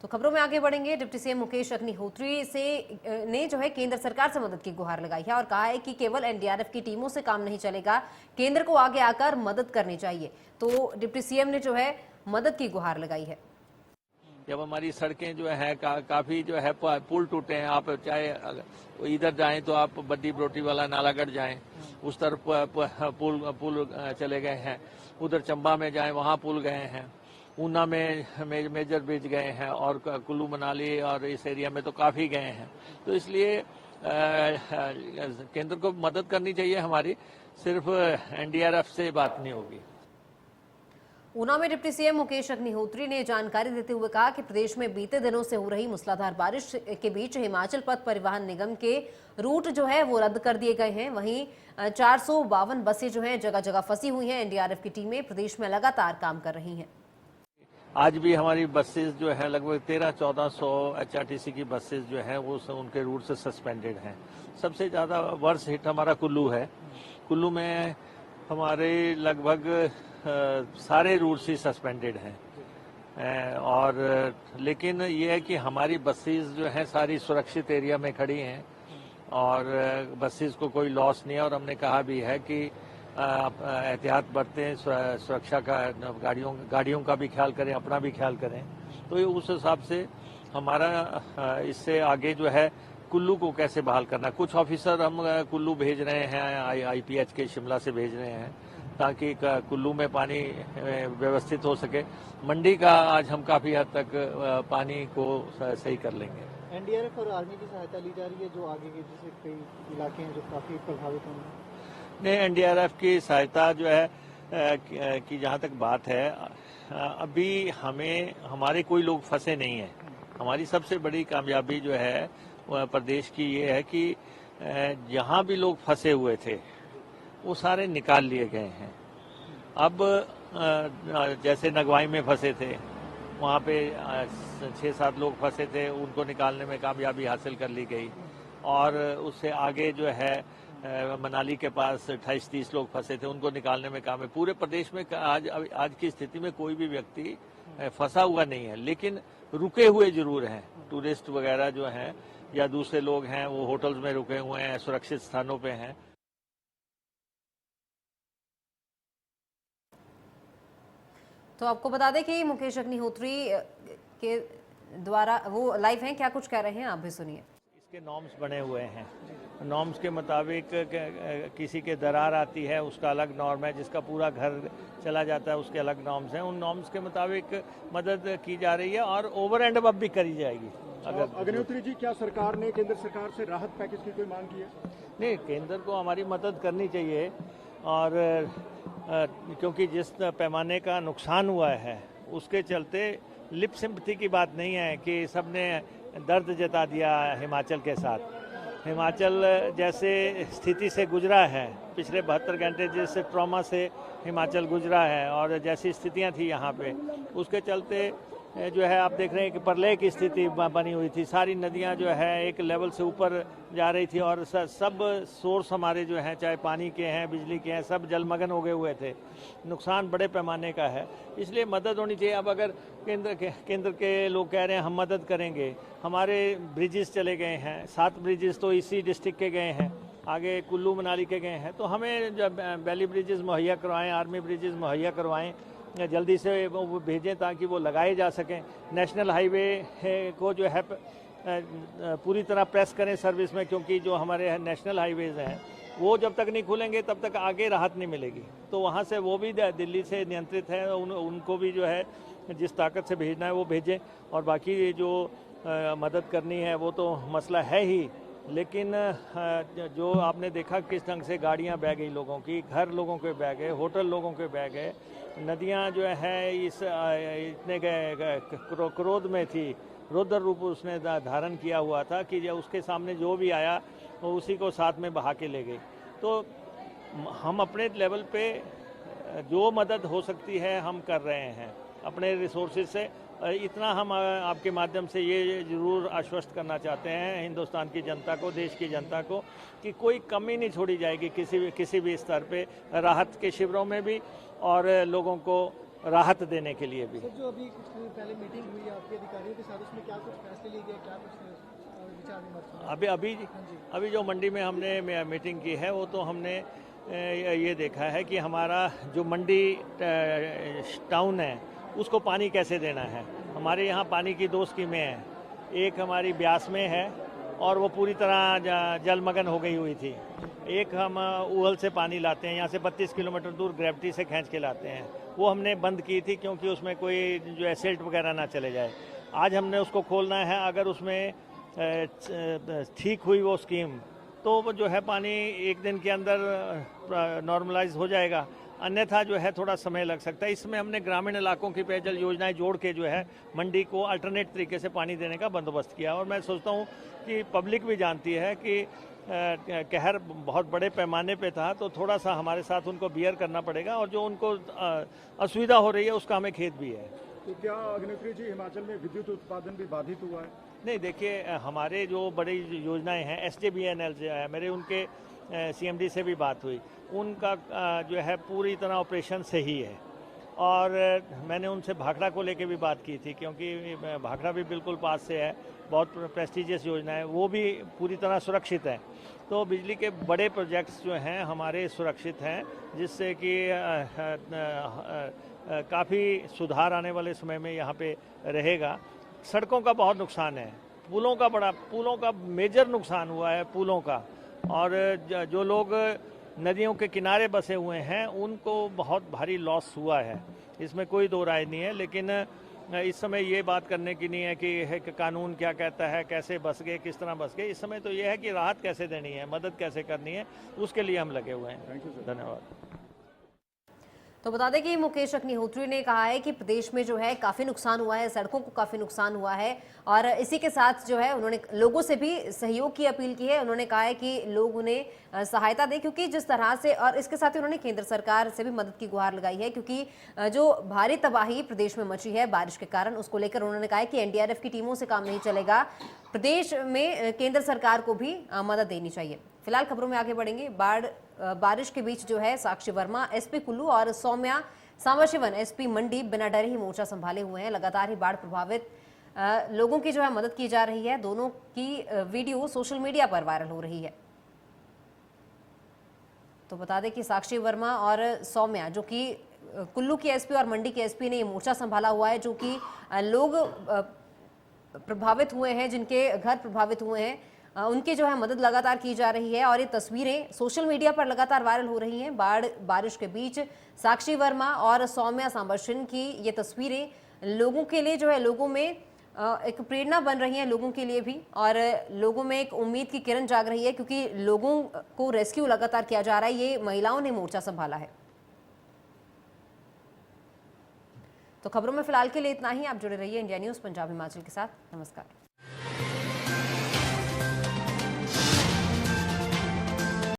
तो खबरों में आगे बढ़ेंगे। डिप्टी सीएम मुकेश अग्निहोत्री ने जो है केंद्र सरकार से मदद की गुहार लगाई है और कहा है कि केवल एनडीआरएफ की टीमों से काम नहीं चलेगा, केंद्र को आगे आकर मदद करनी चाहिए। तो डिप्टी सीएम ने जो है मदद की गुहार लगाई है। जब हमारी सड़कें जो है काफी जो है पुल टूटे हैं, आप चाहे इधर जाएं तो आप बद्दी ब्रोटी वाला नालागढ़ जाएं, उस तरफ पुल चले गए हैं, उधर चंबा में जाएं वहां पुल गए हैं, ऊना में मेजर ब्रिज गए हैं और कुल्लू मनाली और इस एरिया में तो काफी गए हैं। तो इसलिए केंद्र को मदद करनी चाहिए हमारी, सिर्फ एनडीआरएफ से बात नहीं होगी। ऊना में डिप्टी सीएम मुकेश अग्निहोत्री ने जानकारी देते हुए कहा कि प्रदेश में बीते दिनों से हो रही मूसलाधार बारिश के बीच हिमाचल पथ परिवहन निगम के रूट जो है वो रद्द कर दिए गए हैं। वहीं 452 बसें जो हैं जगह जगह फंसी हुई हैं। एनडीआरएफ की टीमें प्रदेश में लगातार काम कर रही हैं। आज भी हमारी बसेस जो है लगभग 1300-1400 एचआरटीसी की बसेस जो है वो उनके रूट से सस्पेंडेड हैं। सबसे ज्यादा वर्स्ट हिट हमारा कुल्लू है। कुल्लू में हमारे लगभग सारे रूट्स ही सस्पेंडेड हैं और लेकिन ये है कि हमारी बसेस जो हैं सारी सुरक्षित एरिया में खड़ी हैं और बसेस को कोई लॉस नहीं है। और हमने कहा भी है कि एहतियात बरतें, सुरक्षा का, गाड़ियों का भी ख्याल करें, अपना भी ख्याल करें। तो उस हिसाब से हमारा इससे आगे जो है कुल्लू को कैसे बहाल करना, कुछ ऑफिसर हम कुल्लू भेज रहे हैं, आईपीएच के शिमला से भेज रहे हैं ताकि कुल्लू में पानी व्यवस्थित हो सके। मंडी का आज हम काफी हद तक पानी को सही कर लेंगे। एनडीआरएफ और आर्मी की सहायता ली जा रही है, जो आगे के जैसे कई इलाके हैं जो काफी प्रभावित होंगे। नहीं, एनडीआरएफ की सहायता जो है कि जहाँ तक बात है, अभी हमारे कोई लोग फंसे नहीं हैं। हमारी सबसे बड़ी कामयाबी जो है प्रदेश की ये है कि जहाँ भी लोग फंसे हुए थे वो सारे निकाल लिए गए हैं। अब जैसे नगवाई में फंसे थे, वहाँ पे 6-7 लोग फंसे थे, उनको निकालने में कामयाबी हासिल कर ली गई। और उससे आगे जो है मनाली के पास 28-30 लोग फंसे थे, उनको निकालने में काम है। पूरे प्रदेश में आज की स्थिति में कोई भी व्यक्ति फंसा हुआ नहीं है, लेकिन रुके हुए जरूर हैं। टूरिस्ट वगैरह जो हैं या दूसरे लोग हैं वो होटल्स में रुके हुए हैं, सुरक्षित स्थानों पे हैं। तो आपको बता दें कि मुकेश अग्निहोत्री के द्वारा वो लाइव हैं, क्या कुछ कह रहे हैं आप भी सुनिए। इसके नॉर्म्स बने हुए हैं, नॉर्म्स के मुताबिक किसी के दरार आती है उसका अलग नॉर्म है, जिसका पूरा घर चला जाता है उसके अलग नॉर्म्स हैं। उन नॉर्म्स के मुताबिक मदद की जा रही है और ओवर एंड अब भी करी जाएगी। अगर अग्निहोत्री जी, क्या सरकार ने केंद्र सरकार से राहत पैकेज की कोई मांग की है? नहीं, केंद्र को हमारी मदद करनी चाहिए और क्योंकि जिस पैमाने का नुकसान हुआ है उसके चलते लिप सिंपैथी की बात नहीं है कि सबने दर्द जता दिया हिमाचल के साथ। हिमाचल जैसे स्थिति से गुजरा है, पिछले 72 घंटे जैसे ट्रॉमा से हिमाचल गुजरा है और जैसी स्थितियां थी यहाँ पे, उसके चलते जो है आप देख रहे हैं कि प्रलय की स्थिति बनी हुई थी। सारी नदियां जो है एक लेवल से ऊपर जा रही थी और सब सोर्स हमारे जो हैं, चाहे पानी के हैं, बिजली के हैं, सब जलमग्न हो गए हुए थे। नुकसान बड़े पैमाने का है, इसलिए मदद होनी चाहिए। अब अगर केंद्र के लोग कह रहे हैं हम मदद करेंगे, हमारे ब्रिजेस चले गए हैं, 7 ब्रिजेस तो इसी डिस्ट्रिक्ट के गए हैं, आगे कुल्लू मनाली के गए हैं। तो हमें जब वैली ब्रिजेस मुहैया करवाएं, आर्मी ब्रिजेस मुहैया करवाएं, जल्दी से वो भेजें ताकि वो लगाए जा सकें। नेशनल हाईवे को जो है पूरी तरह प्रेस करें सर्विस में, क्योंकि जो हमारे नेशनल हाईवेज हैं वो जब तक नहीं खुलेंगे तब तक आगे राहत नहीं मिलेगी। तो वहाँ से वो भी दिल्ली से नियंत्रित है, उनको भी जो है जिस ताकत से भेजना है वो भेजें। और बाकी जो मदद करनी है वो तो मसला है ही, लेकिन जो आपने देखा किस ढंग से गाड़ियाँ बह गई लोगों की, घर लोगों के बह गए, होटल लोगों के बह गए, नदियाँ जो है इस इतने क्रोध में थी, रौद्र रूप उसने धारण किया हुआ था कि उसके सामने जो भी आया वो उसी को साथ में बहा के ले गई। तो हम अपने लेवल पे जो मदद हो सकती है हम कर रहे हैं अपने रिसोर्सेज से। इतना हम आपके माध्यम से ये ज़रूर आश्वस्त करना चाहते हैं हिंदुस्तान की जनता को, देश की जनता को, कि कोई कमी नहीं छोड़ी जाएगी किसी भी स्तर पे, राहत के शिविरों में भी और लोगों को राहत देने के लिए भी। सर, जो अभी कुछ दिन पहले मीटिंग हुई आपके अधिकारियों के साथ, उसमें क्या कुछ फैसले लिए गए, क्या कुछ विचार विमर्श हुआ? अभी जो मंडी में हमने मीटिंग की है वो तो हमने ये देखा है कि हमारा जो मंडी टाउन है उसको पानी कैसे देना है। हमारे यहाँ पानी की दो स्कीमें हैं, एक हमारी ब्यास में है और वो पूरी तरह जलमग्न हो गई हुई थी। एक हम उहल से पानी लाते हैं, यहाँ से 32 किलोमीटर दूर ग्रेविटी से खींच के लाते हैं, वो हमने बंद की थी क्योंकि उसमें कोई जो है सिल्ट वगैरह ना चले जाए। आज हमने उसको खोलना है, अगर उसमें ठीक हुई वो स्कीम तो वो जो है पानी एक दिन के अंदर नॉर्मलाइज हो जाएगा, अन्यथा जो है थोड़ा समय लग सकता है। इसमें हमने ग्रामीण इलाकों की पेयजल योजनाएं जोड़ के जो है मंडी को अल्टरनेट तरीके से पानी देने का बंदोबस्त किया। और मैं सोचता हूँ कि पब्लिक भी जानती है कि कहर बहुत बड़े पैमाने पे था, तो थोड़ा सा हमारे साथ उनको बियर करना पड़ेगा और जो उनको असुविधा हो रही है उसका हमें खेद भी है। तो क्या अग्निहोत्री जी, हिमाचल में विद्युत उत्पादन भी बाधित हुआ है? नहीं, देखिए हमारे जो बड़ी योजनाएं हैं SJVN जो है, मेरे उनके CMD से भी बात हुई, उनका जो है पूरी तरह ऑपरेशन सही है। और मैंने उनसे भाखड़ा को लेके भी बात की थी क्योंकि भाखड़ा भी बिल्कुल पास से है, बहुत प्रेस्टिजियस योजना है, वो भी पूरी तरह सुरक्षित है। तो बिजली के बड़े प्रोजेक्ट्स जो हैं हमारे सुरक्षित हैं, जिससे कि काफ़ी सुधार आने वाले समय में यहाँ पे रहेगा। सड़कों का बहुत नुकसान है, पुलों का मेजर नुकसान हुआ है पुलों का, और जो लोग नदियों के किनारे बसे हुए हैं उनको बहुत भारी लॉस हुआ है, इसमें कोई दो राय नहीं है। लेकिन इस समय ये बात करने की नहीं है कि कानून क्या कहता है, कैसे बस गए, किस तरह बस गए। इस समय तो ये है कि राहत कैसे देनी है, मदद कैसे करनी है, उसके लिए हम लगे हुए हैं। Thank you sir. धन्यवाद। तो बता दें कि मुकेश अग्निहोत्री ने कहा है कि प्रदेश में जो है काफ़ी नुकसान हुआ है, सड़कों को काफ़ी नुकसान हुआ है, और इसी के साथ जो है उन्होंने लोगों से भी सहयोग की अपील की है। उन्होंने कहा है कि लोग उन्हें सहायता दें, क्योंकि जिस तरह से, और इसके साथ ही उन्होंने केंद्र सरकार से भी मदद की गुहार लगाई है, क्योंकि जो भारी तबाही प्रदेश में मची है बारिश के कारण, उसको लेकर उन्होंने कहा है कि NDRF की टीमों से काम नहीं चलेगा, प्रदेश में केंद्र सरकार को भी मदद देनी चाहिए। फिलहाल खबरों में आगे बढ़ेंगे। बारिश के बीच जो है साक्षी वर्मा SP कुल्लू और सौम्या सांबशिवन SP मंडी बिना डरे ही मोर्चा संभाले हुए हैं। लगातार ही बाढ़ प्रभावित लोगों की जो है मदद की जा रही है। दोनों की वीडियो सोशल मीडिया पर वायरल हो रही है। तो बता दें कि साक्षी वर्मा और सौम्या, जो कि कुल्लू की SP और मंडी के SP ने ये मोर्चा संभाला हुआ है, जो कि लोग प्रभावित हुए हैं, जिनके घर प्रभावित हुए हैं, उनकी जो है मदद लगातार की जा रही है। और ये तस्वीरें सोशल मीडिया पर लगातार वायरल हो रही हैं। बारिश के बीच साक्षी वर्मा और सौम्या सांबशिवन की ये तस्वीरें लोगों के लिए जो है, लोगों में एक प्रेरणा बन रही है, लोगों के लिए भी, और लोगों में एक उम्मीद की किरण जाग रही है, क्योंकि लोगों को रेस्क्यू लगातार किया जा रहा है। ये महिलाओं ने मोर्चा संभाला है। तो खबरों में फिलहाल के लिए इतना ही। आप जुड़े रहिए इंडिया न्यूज़ पंजाब हिमाचल के साथ। नमस्कार।